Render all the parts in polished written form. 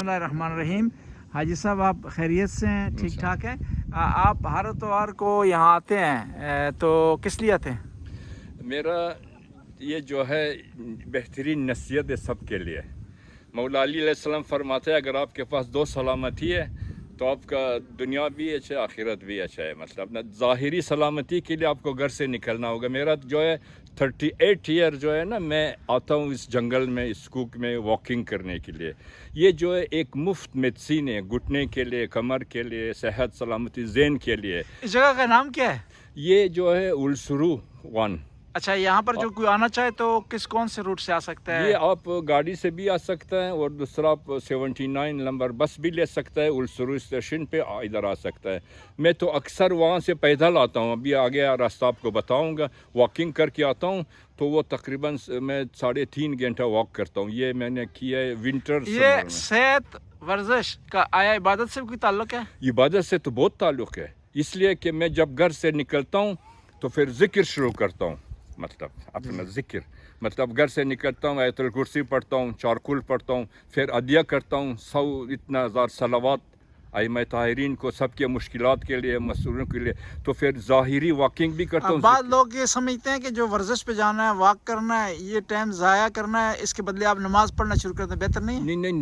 बिस्मिल्लाहिर्रहमानिर्रहीम। हाजी साहब, आप खैरियत से हैं? ठीक ठाक है। आप हर इतवार को यहाँ आते हैं, तो किस लिए आते हैं? मेरा ये जो है बेहतरीन नसीहत है सबके लिए। मौला अली अलैहिस्सलाम फरमाते हैं अगर आपके पास दो सलामती है तो आपका दुनिया भी अच्छा है, आखिरत भी अच्छा है। मतलब ना ज़ाहिरी सलामती के लिए आपको घर से निकलना होगा। मेरा जो है 38 ईयर जो है ना, मैं आता हूँ इस जंगल में, इस कूक में वॉकिंग करने के लिए। ये जो है एक मुफ्त मेडिसिन है, घुटने के लिए, कमर के लिए, सेहत सलामती, ज़हन के लिए। इस जगह का नाम क्या है? ये जो है उलसुरू वन। अच्छा, यहाँ पर जो कोई आना चाहे तो कौन से रूट से आ सकता है? ये आप गाड़ी से भी आ सकते हैं और दूसरा आप 79 नंबर बस भी ले सकता है, उलसुरू स्टेशन पे इधर आ सकता है। मैं तो अक्सर वहाँ से पैदल आता हूँ, अभी आगे रास्ता आपको बताऊँगा। वॉकिंग करके आता हूँ तो वो तकरीबन मैं 3.5 घंटा वॉक करता हूँ। ये मैंने किया है विंटर ये सेहत वर्जिश का आया इबादत से कोई ताल्लुक है? इबादत से तो बहुत ताल्लुक़ है, इसलिए कि मैं जब घर से निकलता हूँ तो फिर ज़िक्र शुरू करता हूँ। मतलब अपना ज़िक्र, मतलब घर से निकलता हूँ, आयतुल कुर्सी पढ़ता हूँ, चारकुल पढ़ता हूँ, फिर अदिया करता हूँ 100 इतना हज़ार सलावात आइमा ताहिरीन को, सबके मुश्किलात के लिए, मसूलों के लिए। तो फिर ज़ाहिरी वॉकिंग भी करता हूँ। बाद लोग ये समझते हैं कि जो वर्जिश पे जाना है, वॉक करना है, ये टाइम ज़ाया करना है, इसके बदले आप नमाज़ पढ़ना शुरू कर दें, बेहतर नहीं है? नहीं,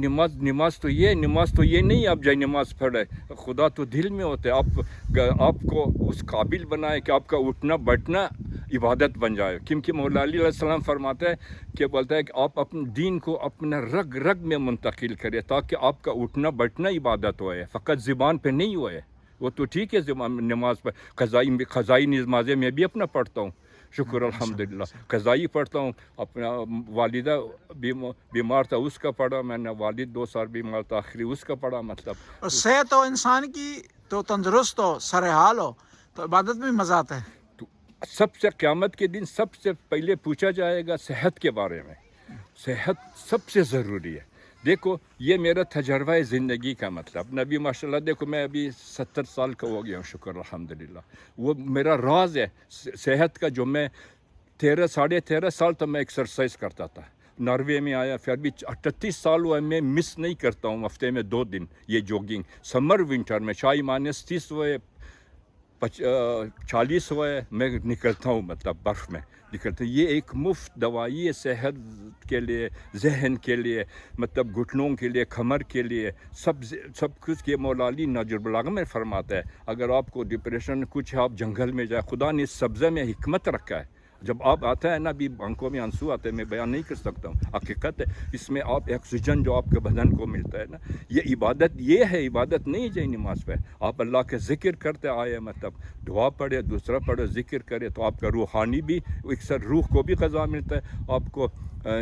नमाज तो ये नहीं आप जाए नमाज पढ़े। खुदा तो दिल में होते हैं। आपको उस काबिल बनाए कि आपका उठना बैठना इबादत बन जाए। क्योंकि मौला अली अलैहिस्सलाम फरमाते हैं कि बोलता है कि आप अपने दीन को अपना रग रग में मुंतकिल करें ताकि आपका उठना बैठना इबादत होए, फ़कत ज़ुबान पे नहीं होए। वो तो ठीक है नमाज पर क़ज़ाई नमाज़ें मैं भी अपना पढ़ता हूँ, शुक्र अल्हम्दुलिल्लाह। क़ज़ाई पढ़ता हूँ, अपना वालिदा बीमार था उसका पढ़ा मैंने, वालिद 2 साल बीमार था, आखिरी उसका पढ़ा। मतलब और सेहत हो इंसान की तो तंदुरुस्त हो, सरहाल हो, तो इबादत में मज़ा आता है। सबसे क़यामत के दिन सबसे पहले पूछा जाएगा सेहत के बारे में। सेहत सबसे ज़रूरी है। देखो ये मेरा तजर्बा है ज़िंदगी का। मतलब नबी माशाल्लाह, देखो मैं अभी 70 साल का हो गया हूँ, शुक्र अल्हम्दुलिल्लाह। वो मेरा राज है सेहत का। जो मैं 13 साढ़े 13 साल तक मैं एक्सरसाइज करता था, नॉर्वे में आया, फिर अभी 38 साल हुआ मैं मिस नहीं करता हूँ हफ्ते में 2 दिन ये जॉगिंग। समर विंटर में चाहे -30 हुए 40 हुए मैं निकलता हूँ, मतलब बर्फ़ में निकलता हूँ। ये एक मुफ्त दवाई है सेहत के लिए, जहन के लिए, मतलब घुटनों के लिए, कमर के लिए, सब कुछ के। मौला अली नजरुल बलागा में फरमाता है अगर आपको डिप्रेशन कुछ है, आप जंगल में जाए। खुदा ने इस सब्ज़े में हिकमत रखा है। जब आप आता है ना, अभी आंखों में आंसू आते हैं, मैं बयान नहीं कर सकता हूँ, हकीकत है। इसमें आप ऑक्सीजन जो आपके बदन को मिलता है ना, ये इबादत, ये है इबादत नहीं जाए नमाज पे। आप अल्लाह के ज़िक्र करते आए, मतलब दुआ पढ़े, दूसरा पढ़े, ज़िक्र करे, तो आपका रूहानी भी अक्सर रूह को भी ग़ज़ा मिलता है, आपको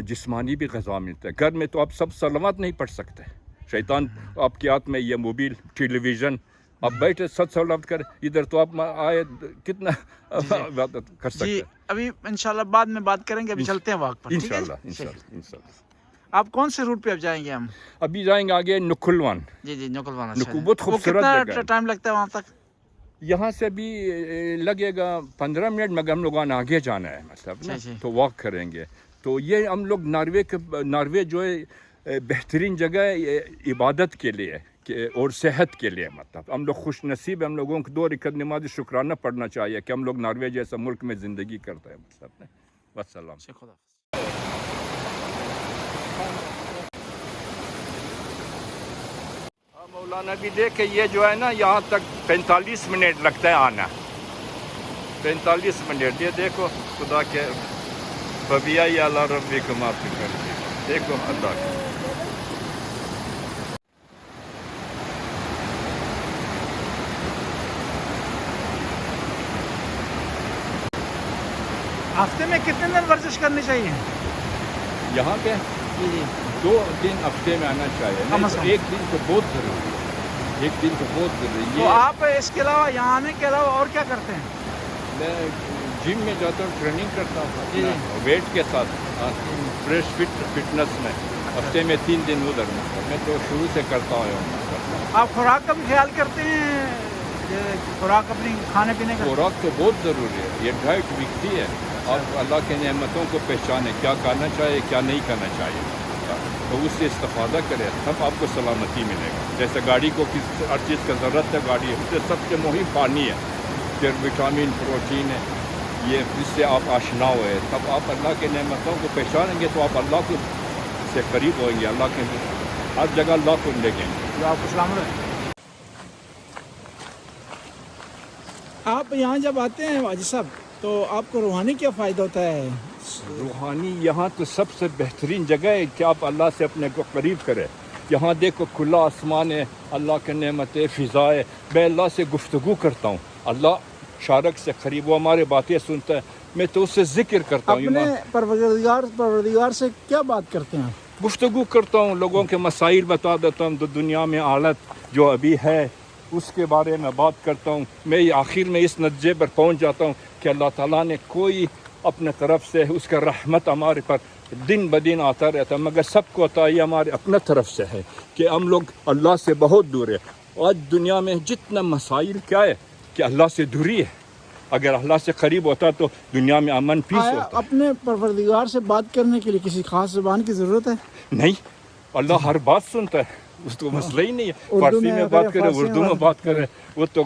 जिस्मानी भी ग़ज़ा मिलता है। घर में तो आप सब सलावत नहीं पढ़ सकते, शैतान आपके हाथ में ये मोबाइल टेलीविज़न, आप बैठे सलावत कर, इधर तो आप आए कितना कर सकते हैं। अभी इंशाल्लाह बाद में बात करेंगे, अभी चलते हैं वॉक पर। इंशाल्लाह। आप कौन से रूट पे अब जाएंगे? हम अभी जाएंगे आगे नुकुलवान। जी नुकुलवान। बहुत खूबसूरत जगह। कितना टाइम लगता है वहाँ तक? यहाँ से भी लगेगा 15 मिनट, मगर हम लोग आगे जाना है, मतलब तो वॉक करेंगे। तो ये हम लोग नॉर्वे जो है बेहतरीन जगह है इबादत के लिए और सेहत के लिए। मतलब हम लोग खुश नसीब, हम लोगों को 2 रकात नमाज शुक्राना पढ़ना चाहिए कि हम लोग नॉर्वे जैसा मुल्क में ज़िंदगी करते हैं। मतलब वस्सलाम। मौलाना भी देखे, ये जो है ना यहाँ तक 45 मिनट लगता है आना, 45 मिनट। ये देखो खुदा के बबिया अल्लाह रब्बी को माफ़ी कर, देखो अल्लाह का। हफ्ते में कितने दिन वर्जिश करनी चाहिए यहाँ पे? 2 दिन हफ्ते में आना चाहिए। एक दिन तो बहुत ज़रूरी है, एक दिन तो बहुत ज़रूरी है। तो आप इसके अलावा यहाँ आने के अलावा और क्या करते हैं? मैं जिम में जाता हूँ, ट्रेनिंग करता हूँ वेट के साथ, फ्रेश फिटनेस में। हफ्ते में 3 दिन उधर मैं तो शुरू से करता हूँ। आप खुराक का भी ख्याल करते हैं? खुराक अपनी खाने पीने का? खुराक तो बहुत ज़रूरी है, ये डाइट बिकती है। आप अल्लाह के नेमतों को पहचाने, क्या करना चाहिए क्या नहीं करना चाहिए। کا تو اس سے استفادہ کرے تب آپ کو سلامتی ملے گا. جیسے گاڑی کو کس ہر چیز کا ضرورت ہے گاڑی ہے، اس سے سب سے مہم پانی ہے، پھر وٹامن پروٹین ہے، یہ اس سے آپ آشنا ہوئے تب آپ اللہ کے نعمتوں کو پہچانیں گے تو آپ اللہ کو سے قریب ہوئیں گے، اللہ کے ہر جگہ اللہ کو دیکھیں گے. جو آپ السلام علیکم. آپ یہاں جب آتے ہیں واجد صاحب تو آپ کو روحانی کیا فائدہ ہوتا ہے؟ روحانی یہاں تو سب سے بہترین جگہ ہے کہ آپ اللہ سے اپنے کو قریب کرے. یہاں دیکھو کھلا آسمان ہے، اللہ کے نعمت فضا ہے، میں اللہ سے گفتگو کرتا ہوں، اللہ شارک سے قریب، وہ ہمارے باتیں سنتا ہے، میں تو اس سے ذکر کرتا ہوں، اپنے پروردگار سے کیا بات کرتے ہیں؟ گفتگو کرتا ہوں، لوگوں کے مسائل بتا دیتا ہوں، تو دنیا میں حالت جو ابھی ہے اس کے بارے میں بات کرتا ہوں. میں آخر میں اس نتیجے پر پہنچ جاتا ہوں کہ اللہ تعالیٰ نے کوئی اپنے طرف سے اس کا رحمت ہمارے پر دن بدن آتا رہتا ہے، مگر سب کو عطا یہ ہمارے اپنے طرف سے ہے کہ ہم لوگ اللہ سے بہت دور ہے. آج دنیا میں جتنا مسائل کیا ہے کہ اللہ سے دوری ہے. اگر اللہ سے قریب ہوتا تو دنیا میں امن پیس آیا ہوتا. اپنے پروردگار سے بات کرنے کے لیے کسی خاص زبان کی ضرورت ہے؟ نہیں، اللہ ہر بات سنتا ہے، اس کو مسئلہ ہی نہیں ہے. اردو فارسی میں میں بات کرے، فارسی میں اردو میں بات بات کرے، وہ تو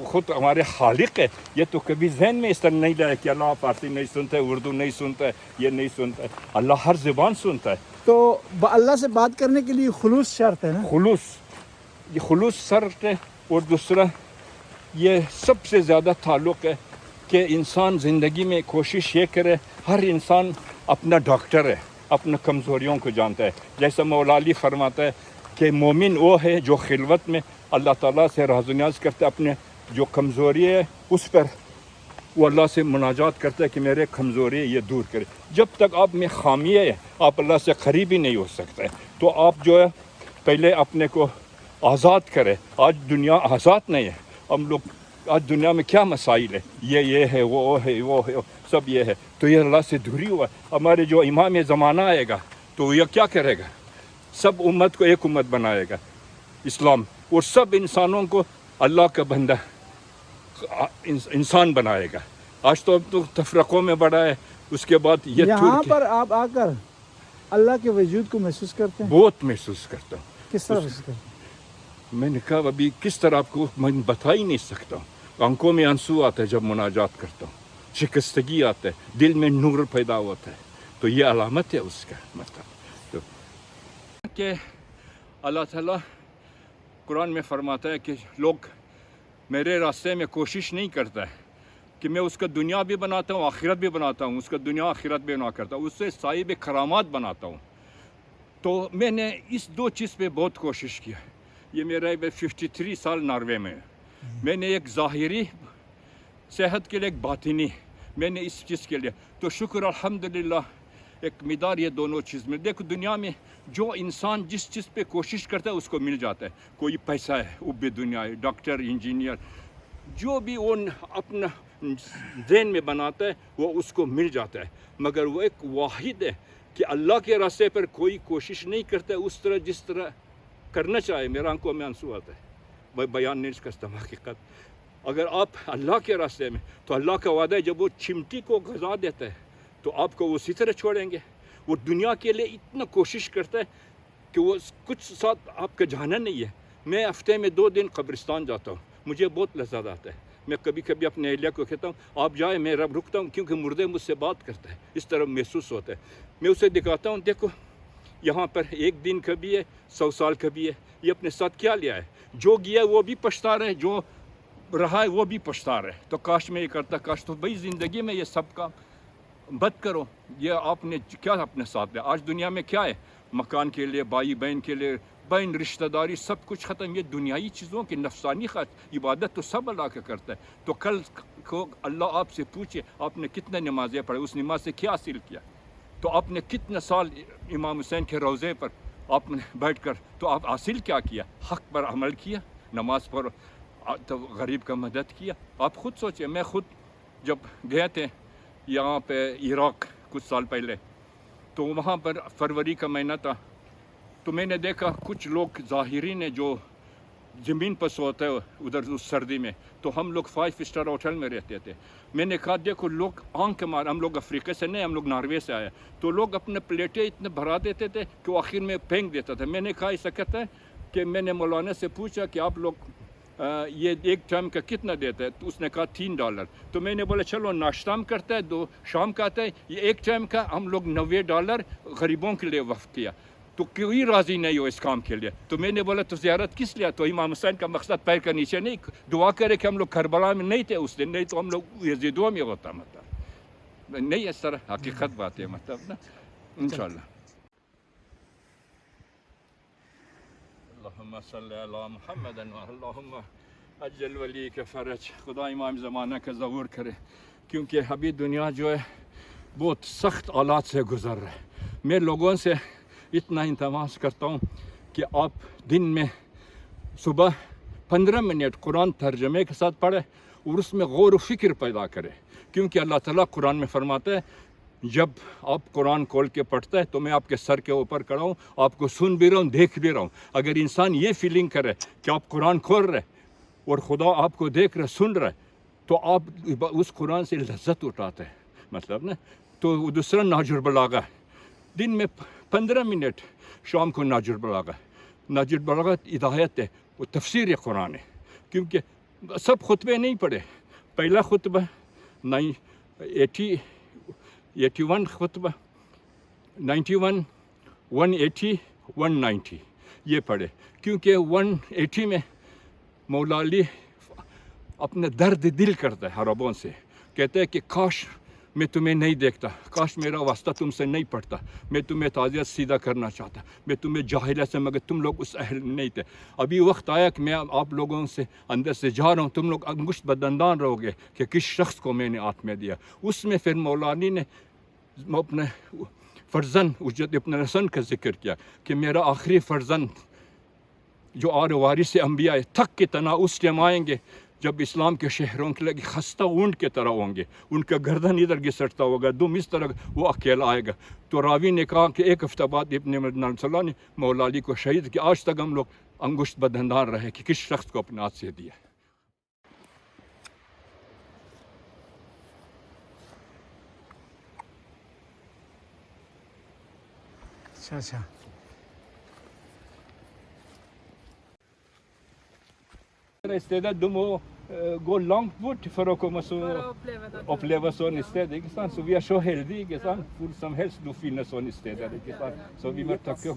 خود ہمارے خالق ہے. یہ تو کبھی ذہن میں اس طرح نہیں لائے کہ اللہ فارسی نہیں سنتا ہے، اردو نہیں سنتا ہے، یہ نہیں سنتا ہے. اللہ ہر زبان سنتا ہے. تو اللہ سے بات کرنے کے لیے خلوص شرط ہے نا؟ خلوص، یہ خلوص شرط ہے. اور دوسرا یہ سب سے زیادہ تعلق ہے کہ انسان زندگی میں کوشش یہ کرے، ہر انسان اپنا ڈاکٹر ہے، اپنے کمزوریوں کو جانتا ہے. جیسا مولا علی فرماتا ہے کہ مومن وہ ہے جو خلوت میں اللہ تعالیٰ سے راز و نیاز کرتا ہے، اپنے جو کمزوری ہے اس پر وہ اللہ سے مناجات کرتا ہے کہ میرے کمزوری ہے یہ دور کرے. جب تک آپ میں خامی ہے آپ اللہ سے قریب ہی نہیں ہو سکتے. تو آپ جو ہے پہلے اپنے کو آزاد کرے. آج دنیا آزاد نہیں ہے. ہم لوگ آج دنیا میں کیا مسائل ہے، یہ ہے، وہ ہے، وہ ہے، سب یہ ہے. تو یہ اللہ سے دوری ہوا. ہمارے جو امام زمانہ آئے گا تو یہ کیا کرے گا؟ سب امت کو ایک امت بنائے گا، اسلام، اور سب انسانوں کو اللہ کا بندہ انسان بنائے گا. آج تو تفرقوں میں بڑا ہے. اس کے بعد یہ یہاں پر آپ آ کر اللہ کے وجود کو محسوس کرتے ہیں؟ بہت محسوس کرتا ہوں. کس طرح محسوس کرتے ہیں؟ میں نے کہا ابھی کس طرح آپ کو میں بتا ہی نہیں سکتا ہوں. آنکھوں میں آنسو آتا ہے جب مناجات کرتا ہوں، شکستگی آتا ہے، دل میں نور پیدا ہوتا ہے. تو یہ علامت ہے اس کا مطلب کہ اللہ تعالیٰ قرآن میں فرماتا ہے کہ لوگ میرے راستے میں کوشش نہیں کرتا ہے کہ میں اس کا دنیا بھی بناتا ہوں آخرت بھی بناتا ہوں، اس کا دنیا آخرت بھی بنا کرتا ہوں، اس سے صاحب کرامات بناتا ہوں. تو میں نے اس دو چیز پہ بہت کوشش کیا. یہ میرا 53 سال ناروے میں ہے. میں نے ایک ظاہری صحت کے لیے، ایک باطنی میں نے اس چیز کے لیے. تو شکر الحمدللہ ایک مقدار یہ دونوں چیز میں. دیکھو دنیا میں جو انسان جس چیز پہ کوشش کرتا ہے اس کو مل جاتا ہے. کوئی پیسہ ہے، اب دنیا ہے، ڈاکٹر، انجینئر، جو بھی وہ اپنا ذہن میں بناتا ہے وہ اس کو مل جاتا ہے. مگر وہ ایک واحد ہے کہ اللہ کے راستے پر کوئی کوشش نہیں کرتا ہے اس طرح جس طرح کرنا چاہے. میرا آنکھوں میں آنسو آتا ہے، میں بیان نہیں کر سکتا حقیقت. اگر آپ اللہ کے راستے میں، تو اللہ کا وعدہ ہے جب وہ چمٹی کو غذا دیتا ہے تو آپ کو وہ اسی طرح چھوڑیں گے. وہ دنیا کے لیے اتنا کوشش کرتا ہے کہ وہ کچھ ساتھ آپ کا جانا نہیں ہے. میں ہفتے میں 2 دن قبرستان جاتا ہوں، مجھے بہت لذت آتا ہے. میں کبھی کبھی اپنے اہلیہ کو کہتا ہوں آپ جائیں، میں رب رکتا ہوں کیونکہ مردے مجھ سے بات کرتا ہے. اس طرح محسوس ہوتا ہے. میں اسے دکھاتا ہوں دیکھو یہاں پر 1 دن کا بھی ہے، 100 سال کا بھی ہے. یہ اپنے ساتھ کیا لیا ہے؟ جو گیا وہ بھی پچھتا رہے، جو رہا ہے وہ بھی پچھتا رہے. تو کاش میں یہ کرتا، کاش. تو بھائی زندگی میں یہ سب کا بد کرو. یہ آپ نے کیا اپنے ساتھ لیا؟ آج دنیا میں کیا ہے؟ مکان کے لیے، بھائی بہن کے لیے، بہن رشتہ داری سب کچھ ختم. یہ دنیائی چیزوں کی نفسانی عبادت تو سب اللہ کا کرتا ہے. تو کل کو اللہ آپ سے پوچھے آپ نے کتنے نمازیں پڑھی، اس نماز سے کیا حاصل کیا؟ تو آپ نے کتنے سال امام حسین کے روضے پر آپ نے بیٹھ کر تو آپ حاصل کیا کیا؟ حق پر عمل کیا، نماز پر تو غریب کا مدد کیا. آپ خود سوچیں. میں خود جب گئے تھے یہاں پہ عراق کچھ سال پہلے، تو وہاں پر فروری کا مہینہ تھا. تو میں نے دیکھا کچھ لوگ ظاہرین ہیں جو ज़मीन पर सोता है उधर उस सर्दी में, तो हम लोग 5 स्टार होटल में रहते थे। मैंने कहा देखो लोग आंख के मारे, हम लोग अफ्रीका से नहीं, हम लोग नॉर्वे से आए, तो लोग अपने प्लेटें इतने भरा देते थे कि वो आखिर में फेंक देता था। मैंने कहा ऐसा कहता है कि मैंने मौलाना से पूछा कि आप लोग ये एक टाइम का कितना देता है, तो उसने कहा $3। तो मैंने बोला चलो नाश्ता हम करता है, 2 शाम का आता है, ये एक टाइम का हम लोग $90 गरीबों के लिए वक्फ किया। तो कोई राज़ी नहीं हो इस काम के लिए। तो मैंने बोला तो ज़ियारत किस लिए? तो इमाम हुसैन का मकसद पैर का नीचे नहीं, दुआ करे कि हम लोग करबला में नहीं थे उस दिन, नहीं तो हम लोग यजीदों में होता, मतलब नहीं, इस तरह हकीकत बात है, मतलब ना इंशाअल्लाह। अल्लाहुम्मा सल्ली अला मुहम्मद व अल्लाहुम्मा अज्जल वली के फ़रज। खुदा इमाम ज़माना का ज़हूर करे, क्योंकि अभी दुनिया जो है बहुत सख्त हालात से गुज़र रहा है। मैं लोगों से इतना इंतमास करता हूँ कि आप दिन में सुबह 15 मिनट कुरान तर्जमे के साथ पढ़े और उसमें गौर व फिक्र पैदा करें, क्योंकि अल्लाह ताला कुरान में फरमाता है जब आप कुरान खोल के पढ़ते हैं तो मैं आपके सर के ऊपर खड़ा हूँ, आपको सुन भी रहा हूँ, देख भी रहा हूँ। अगर इंसान ये फीलिंग करे कि आप कुरान खोल रहे और खुदा आपको देख रहे, सुन रहे, तो आप उस कुरान से लज्जत उठाते हैं, मतलब ना। तो दूसरा नाजुर बलागा है, दिन में 15 मिनट, शाम को नाजुर बलागा। नाजुर बलागा हिदायत है, वो तफसीर कुरान है, क्योंकि सब खुतबे नहीं पढ़े। पहला खुतबा 81 खुतबा, 91, 180, 190 ये पढ़े, क्योंकि 180 में मौला अली अपने दर्द दिल करता है अरबों से, कहते हैं कि काश मैं तुम्हें नहीं देखता, काश मेरा वास्ता तुमसे नहीं पड़ता, मैं तुम्हें ताज़ियत सीधा करना चाहता, मैं तुम्हें जाहिला से, मगर तुम लोग उस अहल नहीं थे। अभी वक्त आया कि मैं आप लोगों से अंदर से जा रहा हूँ, तुम लोग अंगुश्त बदंदान रहोगे कि किस शख्स को मैंने आत्मा दिया। उसमें फिर मौलानी ने अपने फ़र्जंद उज्जत इब्न हसन का जिक्र किया कि मेरा आखिरी फ़र्जंद जो आर वारिस अंबिया है, थक के तना उस टाइम आएंगे जब इस्लाम के शहरों के लगे खस्ता ऊँट के तरह होंगे, उनका गर्दन इधर घिसटता होगा, दुम इस तरह, वो अकेला आएगा। तो रावी ने कहा कि एक हफ्ता बाद इब्न मदन ने मौला अली को शहीद कि आज तक हम लोग अंगुश्त बदंदान रहे कि किस शख्स को अपने हाथ से दिया। अच्छा Isteden de gå langt bort for å komme så oppleve sånne steder, ikke sant? Så vi er så heldige, ikke sant? Hvor som helst du finner sånne steder, ikke sant? Så vi må takke